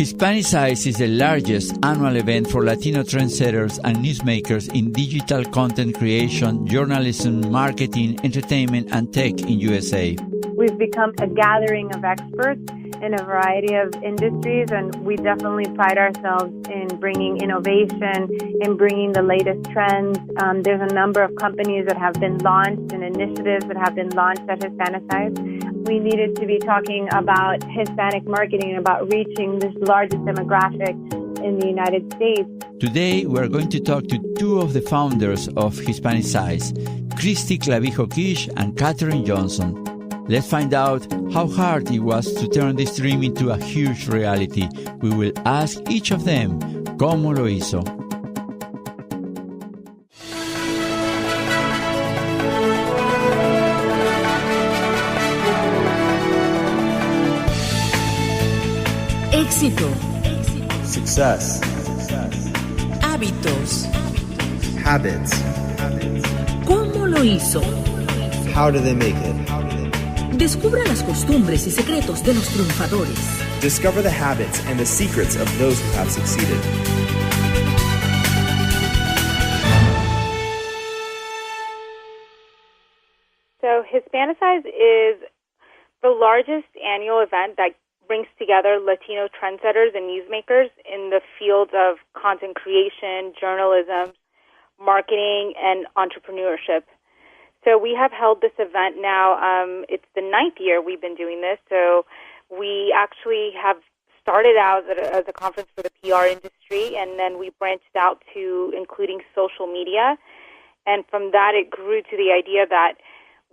Hispanicize is the largest annual event for Latino trendsetters and newsmakers in digital content creation, journalism, marketing, entertainment, and tech in USA. We've become a gathering of experts in a variety of industries, and we definitely pride ourselves in bringing innovation, in bringing the latest trends. There's a number of companies that have been launched and initiatives that have been launched at Hispanicize. We needed to be talking about Hispanic marketing and about reaching this largest demographic in the United States. Today, we're going to talk to two of the founders of Hispanicize, Cristy Clavijo-Kish and Katherine Johnson. Let's find out how hard it was to turn this dream into a huge reality. We will ask each of them, ¿Cómo lo hizo? Éxito. Success. Hábitos. Habits. ¿Cómo lo hizo? How do they make it? Descubra las costumbres y secretos de los triunfadores. Discover the habits and the secrets of those who have succeeded. So Hispanicize is the largest annual event that brings together Latino trendsetters and newsmakers in the fields of content creation, journalism, marketing, and entrepreneurship. So we have held this event now. It's the 9th year we've been doing this. So we actually have started out as a conference for the PR industry, and then we branched out to including social media. And from that, it grew to the idea that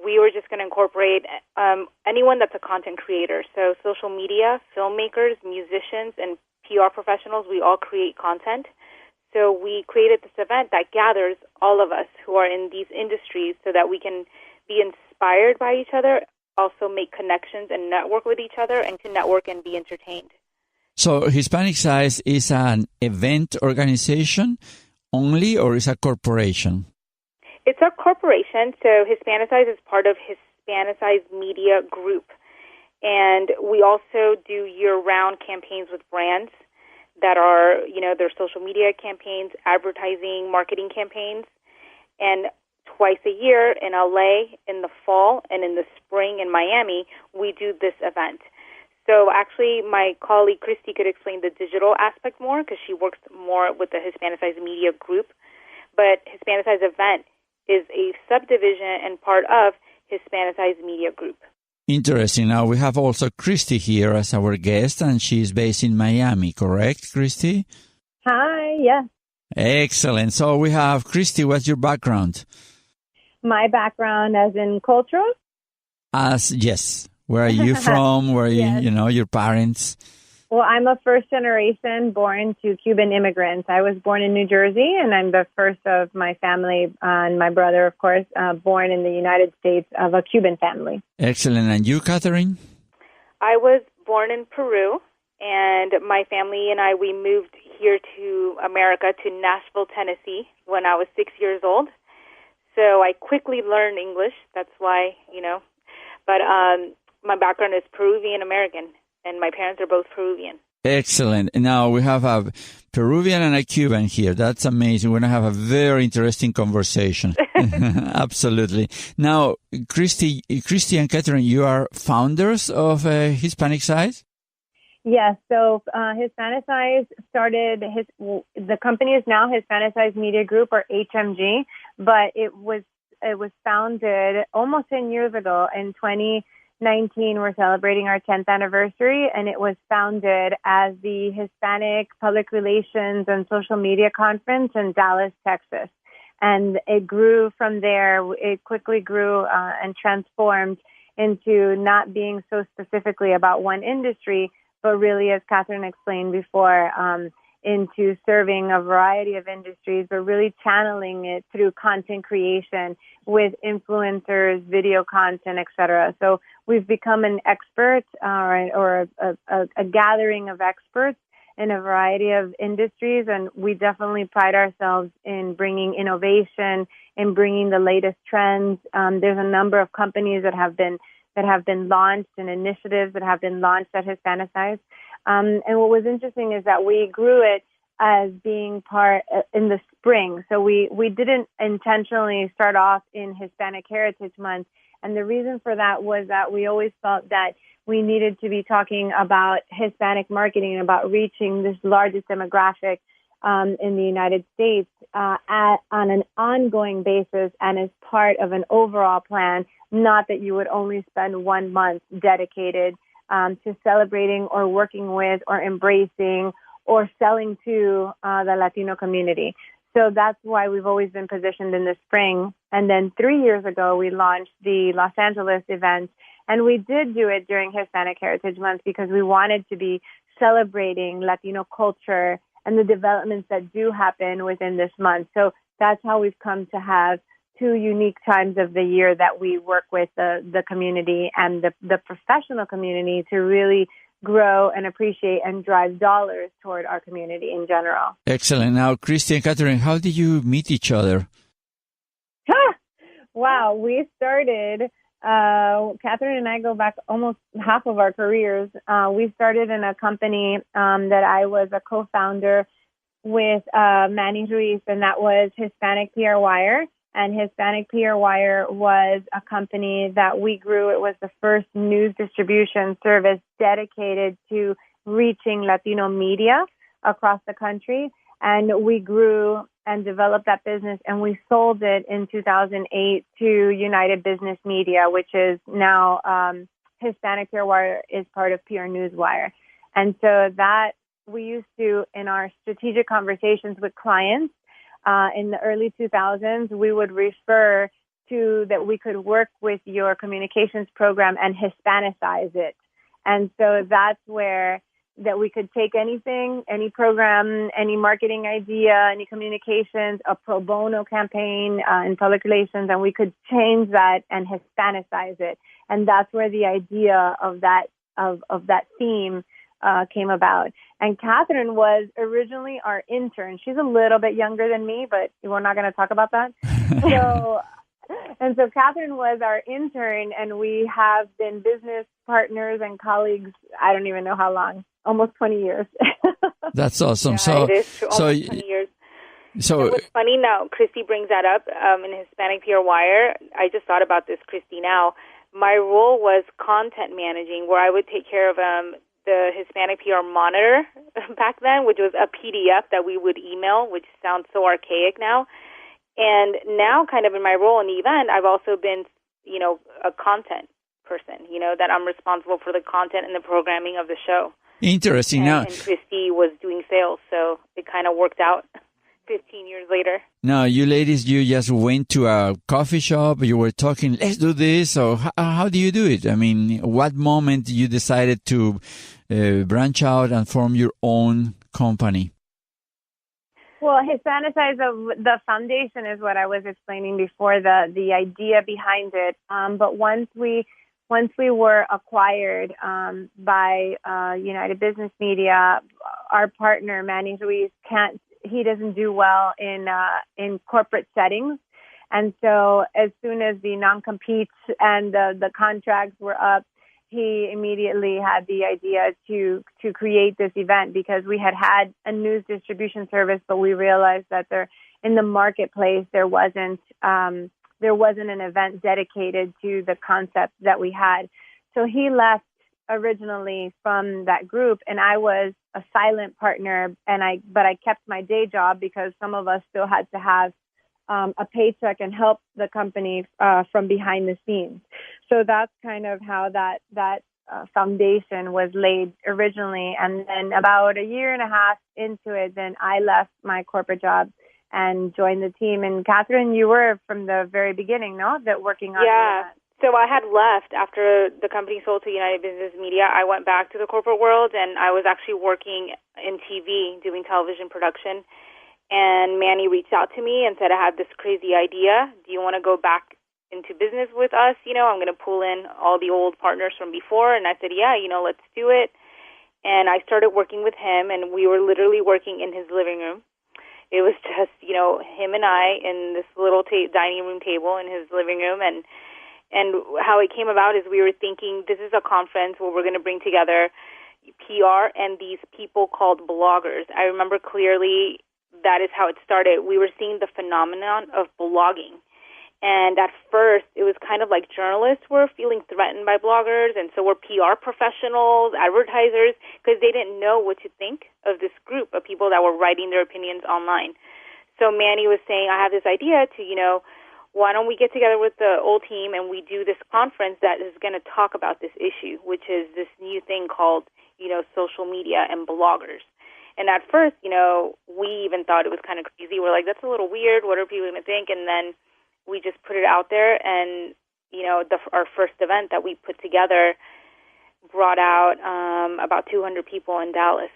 we were just going to incorporate anyone that's a content creator. So social media, filmmakers, musicians, and PR professionals, we all create content. So we created this event that gathers all of us who are in these industries so that we can be inspired by each other, also make connections and network with each other, and to network and be entertained. So Hispanicize is an event organization only, or is a corporation? It's a corporation. So Hispanicize is part of Hispanicize Media Group. And we also do year-round campaigns with brands that are, their social media campaigns, advertising, marketing campaigns. And twice a year in LA in the fall and in the spring in Miami, we do this event. So actually, my colleague Cristy could explain the digital aspect more because she works more with the Hispanicize Media Group. But Hispanicize event is a subdivision and part of Hispanicize Media Group. Interesting. Now, we have also Cristy here as our guest, and she's based in Miami, correct, Cristy? Hi, yes. Excellent. So we have Cristy, what's your background? My background as in cultural? Yes. Where are you from? Where are you, Yes. Your parents? Well, I'm a first generation born to Cuban immigrants. I was born in New Jersey, and I'm the first of my family, and my brother, of course, born in the United States of a Cuban family. Excellent. And you, Katherine? I was born in Peru, and my family and I, we moved here to America, to Nashville, Tennessee, when I was 6 years old. So I quickly learned English. That's why, But my background is Peruvian-American, and my parents are both Peruvian. Excellent. Now we have a Peruvian and a Cuban here. That's amazing. We're going to have a very interesting conversation. Absolutely. Now, Cristy and Katherine, you are founders of Hispanicize? Yes. So Hispanicize started, the company is now Hispanicize Media Group, or HMG, but it was founded almost 10 years ago. In 2019, we're celebrating our 10th anniversary, and it was founded as the Hispanic Public Relations and Social Media Conference in Dallas, Texas. And it grew from there. It quickly grew and transformed into not being so specifically about one industry, but really, as Katherine explained before, into serving a variety of industries, but really channeling it through content creation with influencers, video content, etc. So we've become an expert or a gathering of experts in a variety of industries, and we definitely pride ourselves in bringing innovation, in bringing the latest trends. There's a number of companies that have been launched and initiatives that have been launched at Hispanicize. And what was interesting is that we grew it as being part in the spring. So we didn't intentionally start off in Hispanic Heritage Month. And the reason for that was that we always felt that we needed to be talking about Hispanic marketing, about reaching this largest demographic in the United States on an ongoing basis and as part of an overall plan, not that you would only spend 1 month dedicated to celebrating or working with or embracing or selling to the Latino community. So that's why we've always been positioned in the spring. And then 3 years ago, we launched the Los Angeles event. And we did do it during Hispanic Heritage Month because we wanted to be celebrating Latino culture and the developments that do happen within this month. So that's how we've come to have 2 unique times of the year that we work with the community and the professional community to really grow and appreciate and drive dollars toward our community in general. Excellent. Now, Cristy and Katherine, how did you meet each other? Wow, we started, Katherine and I go back almost half of our careers. We started in a company that I was a co-founder with Manny Ruiz, and that was Hispanic PR Wire. And Hispanic PR Wire was a company that we grew. It was the first news distribution service dedicated to reaching Latino media across the country. And we grew and developed that business, and we sold it in 2008 to United Business Media, which is now Hispanic PR Wire is part of PR Newswire. And so that we used to, in our strategic conversations with clients, in the early 2000s, we would refer to that we could work with your communications program and Hispanicize it. And so that's where that we could take anything, any program, any marketing idea, any communications, a pro bono campaign in public relations, and we could change that and Hispanicize it. And that's where the idea of that theme came about. And Katherine was originally our intern. She's a little bit younger than me, but we're not going to talk about that. So Katherine was our intern, and we have been business partners and colleagues, I don't even know how long, almost 20 years. That's awesome. Yeah, it is true. Almost 20 years. So it was funny now, Cristy brings that up in Hispanic PR Wire. I just thought about this, Cristy, now. My role was content managing, where I would take care of the Hispanic PR Monitor back then, which was a PDF that we would email, which sounds so archaic now. And now, kind of in my role in the event, I've also been, a content person, that I'm responsible for the content and the programming of the show. Interesting. And Cristy was doing sales, so it kind of worked out 15 years later. Now, you ladies, you just went to a coffee shop, you were talking, let's do this, or how do you do it? I mean, what moment you decided to branch out and form your own company? Well, Hispanicize, the foundation is what I was explaining before, the idea behind it. But once we were acquired by United Business Media, our partner, Manny Ruiz, he doesn't do well in corporate settings. And so as soon as the non-competes and the contracts were up, he immediately had the idea to create this event, because we had a news distribution service, but we realized that in the marketplace there wasn't an event dedicated to the concept that we had. So he left originally from that group, and I was a silent partner, but I kept my day job because some of us still had to have a paycheck and help the company from behind the scenes. So that's kind of how that foundation was laid originally. And then about a year and a half into it, then I left my corporate job and joined the team. And Katherine, you were from the very beginning, no? That working on that. So I had left after the company sold to United Business Media. I went back to the corporate world, and I was actually working in TV, doing television production. And Manny reached out to me and said, I have this crazy idea. Do you want to go back into business with us? I'm going to pull in all the old partners from before. And I said, yeah, let's do it. And I started working with him, and we were literally working in his living room. It was just, him and I in this little dining room table in his living room. And how it came about is we were thinking, this is a conference where we're going to bring together, PR and these people called bloggers. I remember clearly that is how it started. We were seeing the phenomenon of blogging. And at first, it was kind of like journalists were feeling threatened by bloggers, and so were PR professionals, advertisers, because they didn't know what to think of this group of people that were writing their opinions online. So Manny was saying, I have this idea to, why don't we get together with the old team and we do this conference that is going to talk about this issue, which is this new thing called, social media and bloggers. And at first, we even thought it was kind of crazy. We're like, that's a little weird. What are people going to think? And then we just put it out there, and our first event that we put together brought out about 200 people in Dallas,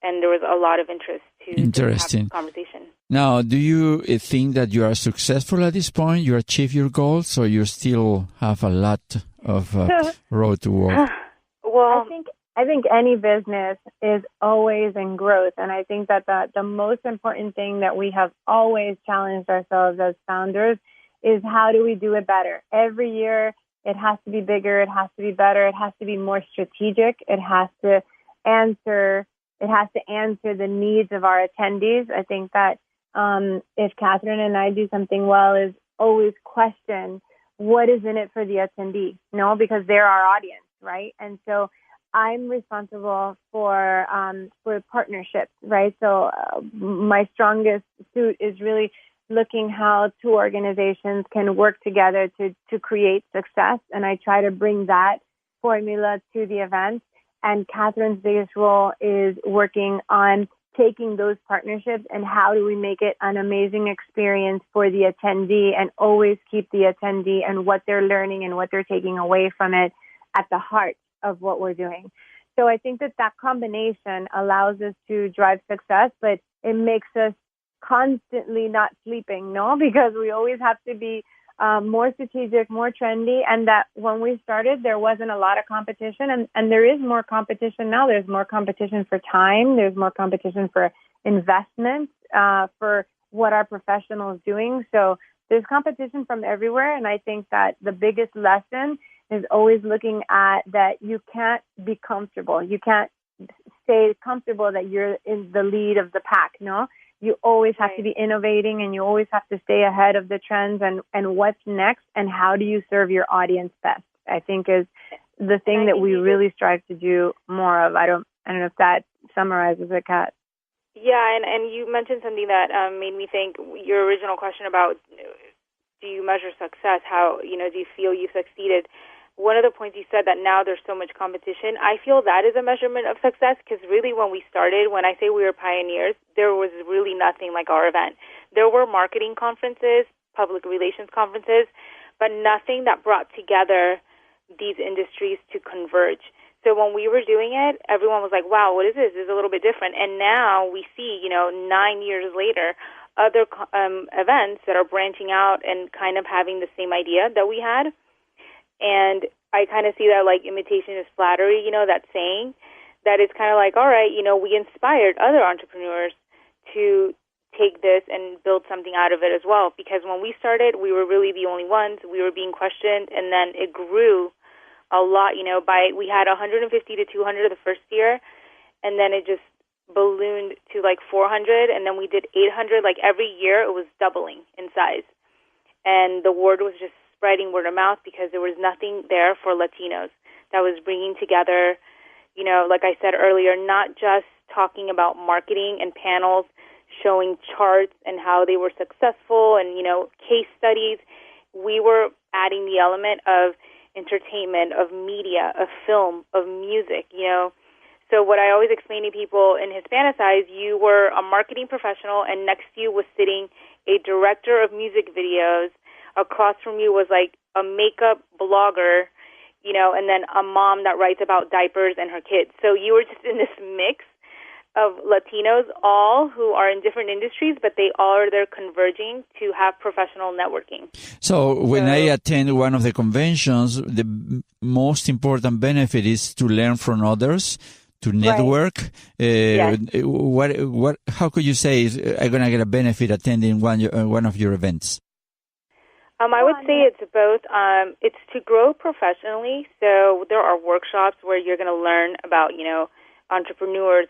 and there was a lot of interest to have this conversation. Now, do you think that you are successful at this point? You achieve your goals, or you still have a lot of road to walk? Well, I think any business is always in growth, and I think that the most important thing that we have always challenged ourselves as founders is how do we do it better? Every year, it has to be bigger, it has to be better, it has to be more strategic, it has to answer the needs of our attendees. I think that if Katherine and I do something well, is always question what is in it for the attendee, because they're our audience, right? And so I'm responsible for partnerships, right? So my strongest suit is really looking how two organizations can work together to create success, and I try to bring that formula to the event. And Katherine's biggest role is working on taking those partnerships and how do we make it an amazing experience for the attendee and always keep the attendee and what they're learning and what they're taking away from it at the heart of what we're doing. So I think that combination allows us to drive success, but it makes us constantly not sleeping, because we always have to be more strategic, more trendy, and that when we started, there wasn't a lot of competition, and there is more competition now. There's more competition for time. There's more competition for investment, for what our professional is doing. So there's competition from everywhere, and I think that the biggest lesson is always looking at that you can't be comfortable. You can't stay comfortable that you're in the lead of the pack, You always have to be innovating, and you always have to stay ahead of the trends and what's next and how do you serve your audience best, I think is the thing that we really strive to do more of. I don't know if that summarizes it, Kat. Yeah, and you mentioned something that made me think, your original question about do you measure success, how, do you feel you've succeeded? One of the points you said that now there's so much competition, I feel that is a measurement of success, because really when we started, when I say we were pioneers, there was really nothing like our event. There were marketing conferences, public relations conferences, but nothing that brought together these industries to converge. So when we were doing it, everyone was like, wow, what is this? This is a little bit different. And now we see, 9 years later, other events that are branching out and kind of having the same idea that we had. And I kind of see that like imitation is flattery, that saying, that it's kind of like, all right, we inspired other entrepreneurs to take this and build something out of it as well. Because when we started, we were really the only ones. We were being questioned, and then it grew a lot, we had 150 to 200 the first year, and then it just ballooned to like 400, and then we did 800. Like every year it was doubling in size. And the word was just spreading word of mouth, because there was nothing there for Latinos that was bringing together, like I said earlier, not just talking about marketing and panels showing charts and how they were successful and, case studies. We were adding the element of entertainment, of media, of film, of music, So what I always explain to people in Hispanicize, you were a marketing professional, and next to you was sitting a director of music videos. Across from you was like a makeup blogger, and then a mom that writes about diapers and her kids. So you were just in this mix of Latinos, all who are in different industries, but they're converging to have professional networking. So when I attend one of the conventions, the most important benefit is to learn from others, to network. Yes. How could you say I'm going to get a benefit attending one of your events? I would say it's both. It's to grow professionally. So there are workshops where you're going to learn about, entrepreneurs,